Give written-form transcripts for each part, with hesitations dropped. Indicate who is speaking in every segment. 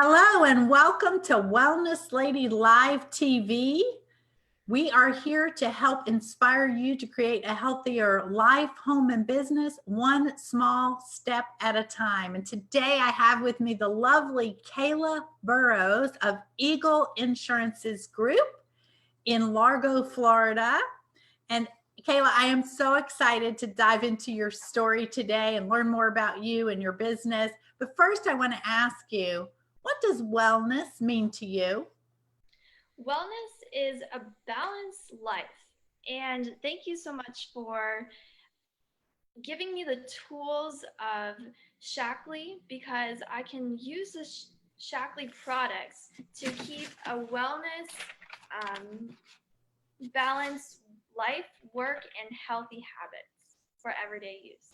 Speaker 1: Hello and welcome to Wellness Lady Live TV. We are here to help inspire you to create a healthier life, home, and business, one small step at a time. And today I have with me the lovely Kayla Burrows of Eagle Insurances Group in Largo, Florida. And Kayla, I am so excited to dive into your story today and learn more about you and your business. But first, I want to ask you, what does wellness mean to you?
Speaker 2: Wellness is a balanced life. And thank you so much for giving me the tools of Shackley, because I can use the Shackley products to keep a wellness, balanced life, work, and healthy habits for everyday use.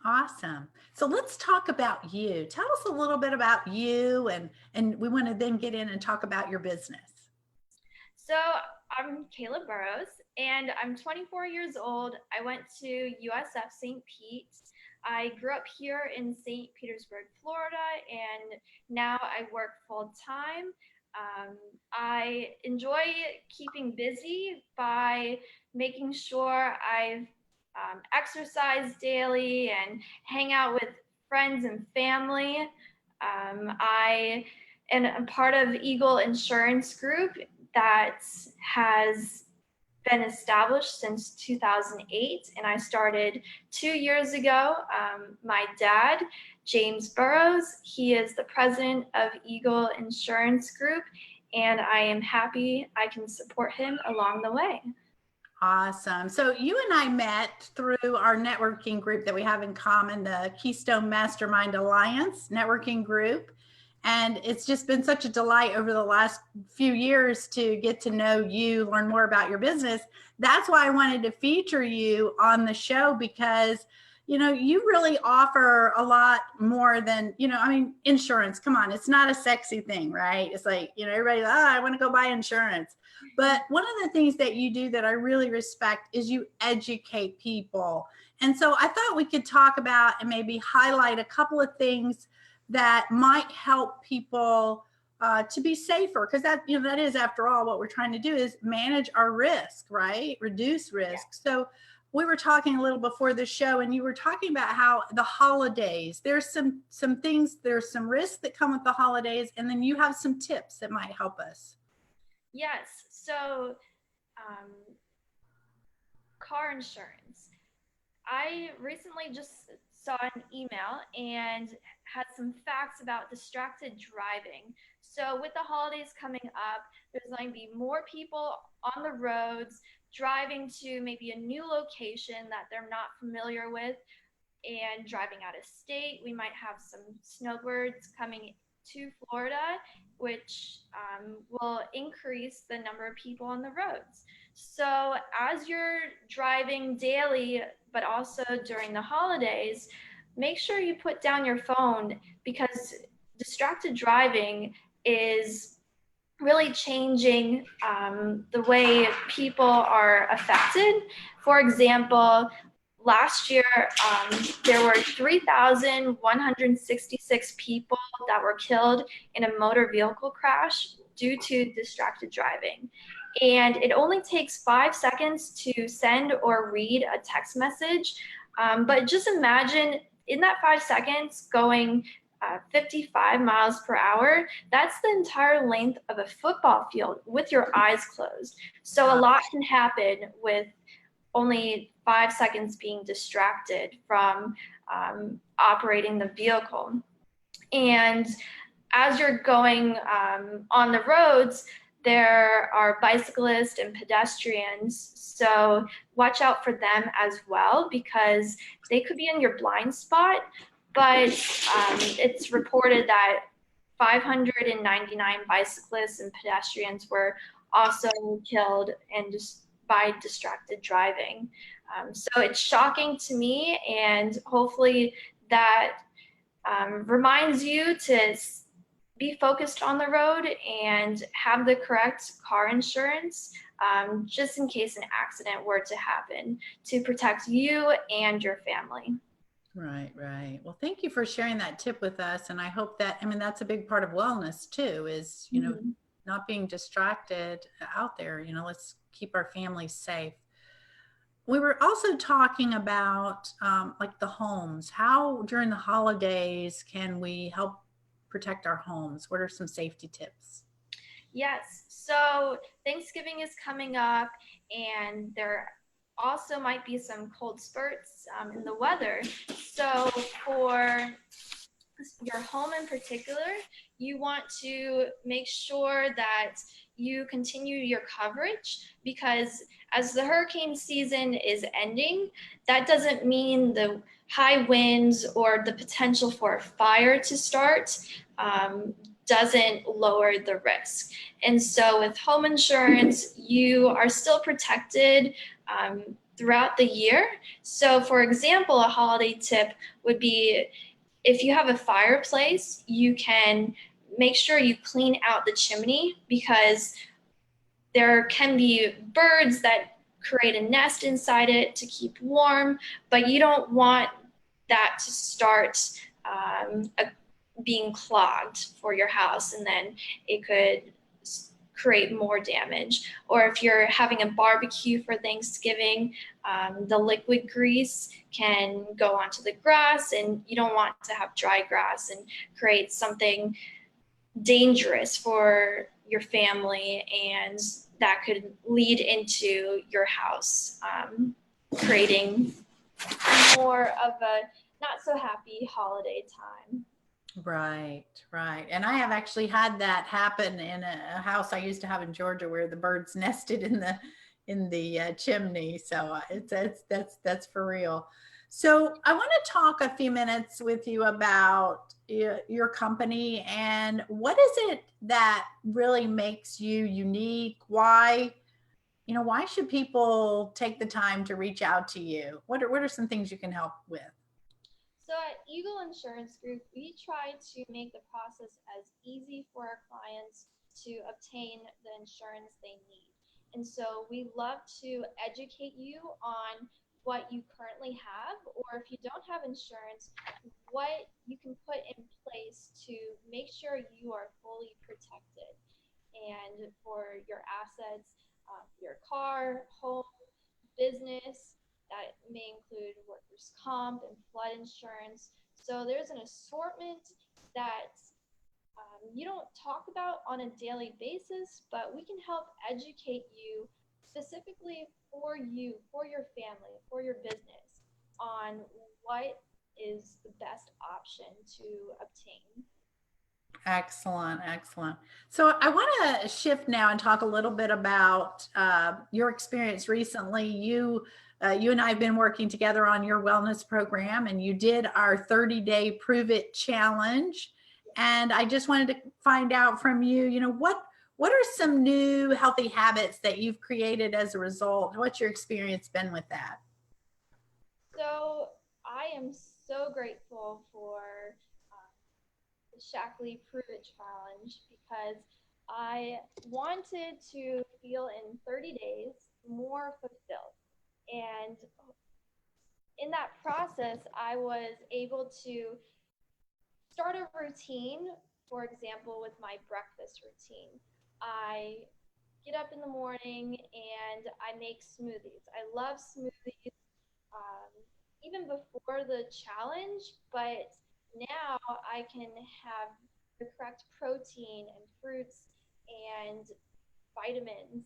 Speaker 1: Awesome. So let's talk about you. Tell us a little bit about you, and we want to then get in and talk about your business.
Speaker 2: So I'm Kayla Burrows, and I'm 24 years old. I went to USF St. Pete. I grew up here in St. Petersburg, Florida, and now I work full time. I enjoy keeping busy by making sure I've exercise daily and hang out with friends and family. I am a part of Eagle Insurance Group that has been established since 2008, and I started 2 years ago. My dad, James Burrows, he is the president of Eagle Insurance Group, and I am happy I can support him along the way.
Speaker 1: Awesome. So you and I met through our networking group that we have in common, the Keystone Mastermind Alliance networking group. And it's just been such a delight over the last few years to get to know you, learn more about your business. That's why I wanted to feature you on the show, because you really offer a lot more than, insurance. Come on, it's not a sexy thing, right? It's like, everybody, I want to go buy insurance. But one of the things that you do that I really respect is you educate people. And so I thought we could talk about and maybe highlight a couple of things that might help people to be safer, because that is, after all, what we're trying to do is manage our risk, right? Reduce risk.
Speaker 2: Yeah.
Speaker 1: So we were talking a little before the show, and you were talking about how the holidays, there's some things, there's some risks that come with the holidays, and then you have some tips that might help us.
Speaker 2: Yes. So car insurance. I recently just saw an email and had some facts about distracted driving. So with the holidays coming up, there's going to be more people on the roads driving to maybe a new location that they're not familiar with and driving out of state. We might have some snowbirds coming to Florida, which will increase the number of people on the roads. So as you're driving daily, but also during the holidays, make sure you put down your phone, because distracted driving is really changing the way people are affected. For example, last year, there were 3,166 people that were killed in a motor vehicle crash due to distracted driving. And it only takes 5 seconds to send or read a text message. But just imagine in that 5 seconds going 55 miles per hour, that's the entire length of a football field with your eyes closed. So a lot can happen with only 5 seconds being distracted from operating the vehicle. And as you're going on the roads, there are bicyclists and pedestrians. So watch out for them as well, because they could be in your blind spot. But it's reported that 599 bicyclists and pedestrians were also killed and just by distracted driving. So it's shocking to me, and hopefully that reminds you to be focused on the road and have the correct car insurance, just in case an accident were to happen, to protect you and your family.
Speaker 1: Right, right. Well, thank you for sharing that tip with us. And I hope that, I mean, that's a big part of wellness too, is,
Speaker 2: Mhm.
Speaker 1: not being distracted out there. Let's keep our families safe. We were also talking about like the homes. How during the holidays can we help protect our homes? What are some safety tips?
Speaker 2: Yes. So Thanksgiving is coming up, and there also might be some cold spurts in the weather. So for your home in particular, you want to make sure that you continue your coverage, because as the hurricane season is ending, that doesn't mean the high winds or the potential for a fire to start doesn't lower the risk. And so with home insurance, you are still protected throughout the year. So, for example, a holiday tip would be, if you have a fireplace, you can make sure you clean out the chimney, because there can be birds that create a nest inside it to keep warm, but you don't want that to start being clogged for your house, and then it could create more damage. Or if you're having a barbecue for Thanksgiving, the liquid grease can go onto the grass, and you don't want to have dry grass and create something dangerous for your family, and that could lead into your house, creating more of a not so happy holiday time.
Speaker 1: Right, right. And I have actually had that happen in a house I used to have in Georgia where the birds nested in the chimney. So it's that's for real. So I want to talk a few minutes with you about your company and what is it that really makes you unique? Why should people take the time to reach out to you? What are some things you can help with?
Speaker 2: So at Eagle Insurance Group, we try to make the process as easy for our clients to obtain the insurance they need. And so we love to educate you on what you currently have, or if you don't have insurance, what you can put in place to make sure you are fully protected. And for your assets, your car, home, business, that may include workers' comp and flood insurance. So there's an assortment that you don't talk about on a daily basis, but we can help educate you specifically for you, for your family, for your business, on what is the best option to obtain.
Speaker 1: Excellent, excellent. So I want to shift now and talk a little bit about your experience recently. You and I have been working together on your wellness program, and you did our 30-day Prove It challenge. And I just wanted to find out from you, what are some new healthy habits that you've created as a result? What's your experience been with that?
Speaker 2: So I am so grateful for the Shackley Prove It Challenge, because I wanted to feel in 30 days more fulfilled. And in that process, I was able to start a routine, for example, with my breakfast routine. I get up in the morning and I make smoothies. I love smoothies, um, even before the challenge, but now I can have the correct protein and fruits and vitamins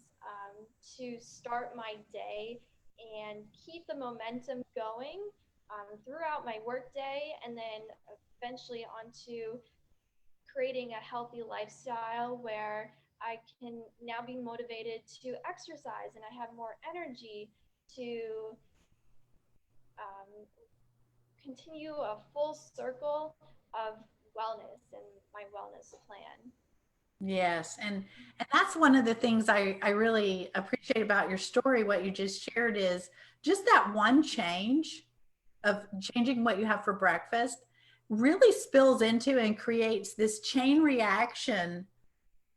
Speaker 2: to start my day and keep the momentum going throughout my workday, and then eventually onto creating a healthy lifestyle where I can now be motivated to exercise and I have more energy to um, continue a full circle of wellness and my wellness plan.
Speaker 1: Yes, and that's one of the things I really appreciate about your story. What you just shared is just that one change of changing what you have for breakfast really spills into and creates this chain reaction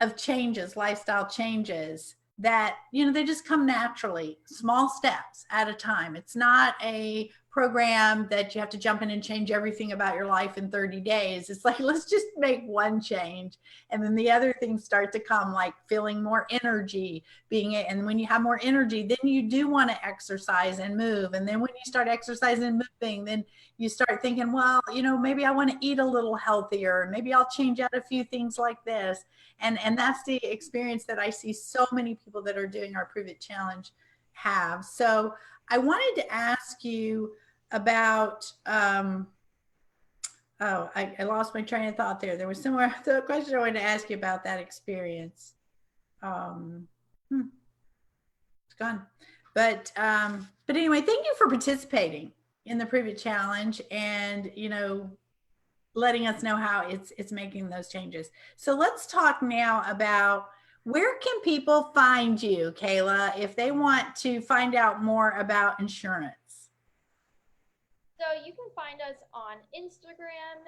Speaker 1: of changes, lifestyle changes that, they just come naturally, small steps at a time. It's not a program that you have to jump in and change everything about your life in 30 days. It's like, let's just make one change. And then the other things start to come, like feeling more energy, and when you have more energy, then you do want to exercise and move. And then when you start exercising and moving, then you start thinking, well, maybe I want to eat a little healthier. Maybe I'll change out a few things like this. And that's the experience that I see so many people that are doing our Prove It Challenge have. So I wanted to ask you about, I lost my train of thought there. There was somewhere, the question I wanted to ask you about that experience. It's gone. But anyway, thank you for participating in the Prove It Challenge and, letting us know how it's making those changes. So let's talk now about, where can people find you, Kayla, if they want to find out more about insurance?
Speaker 2: So you can find us on Instagram,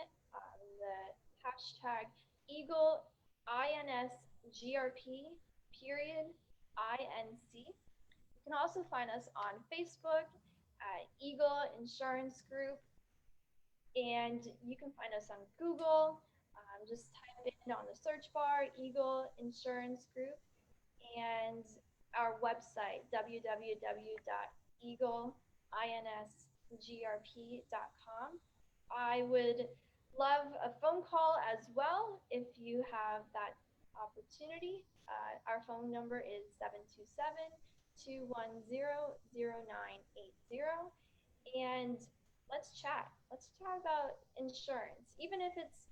Speaker 2: the hashtag Eagle INSGRP _INC. You can also find us on Facebook at Eagle Insurance Group, and you can find us on Google. Just type in on the search bar Eagle Insurance Group, and our website www.eagleinsgrp.com. I would love a phone call as well if you have that opportunity. Our phone number is 727-210-0980. And let's chat. Let's chat about insurance. Even if it's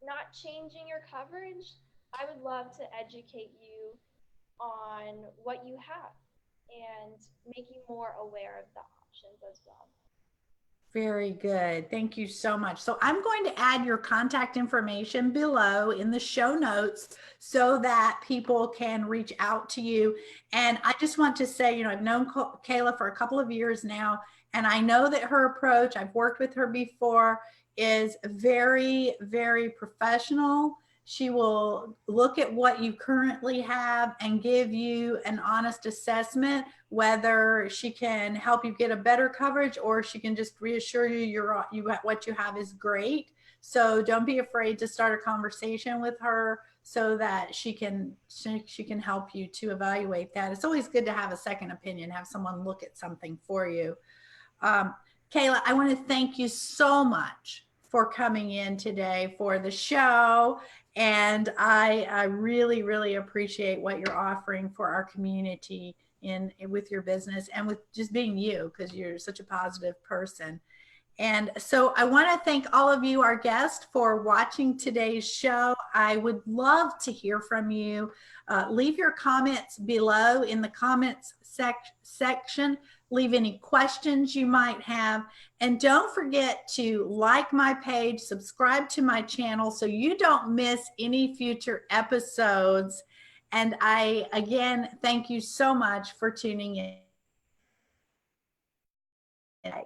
Speaker 2: not changing your coverage, I would love to educate you on what you have and make you more aware of the options as well.
Speaker 1: Very good. Thank you so much. So I'm going to add your contact information below in the show notes so that people can reach out to you. And I just want to say, I've known Kayla for a couple of years now, and I know that her approach, I've worked with her before, is very, very professional. She will look at what you currently have and give you an honest assessment, whether she can help you get a better coverage or she can just reassure you what you have is great. So don't be afraid to start a conversation with her so that she can help you to evaluate that. It's always good to have a second opinion, have someone look at something for you. Kayla, I want to thank you so much for coming in today for the show. And I really, really appreciate what you're offering for our community with your business and with just being you, because you're such a positive person. And so I want to thank all of you, our guests, for watching today's show. I would love to hear from you. Leave your comments below in the comments section. Leave any questions you might have. And don't forget to like my page, subscribe to my channel so you don't miss any future episodes. And I, again, thank you so much for tuning in today.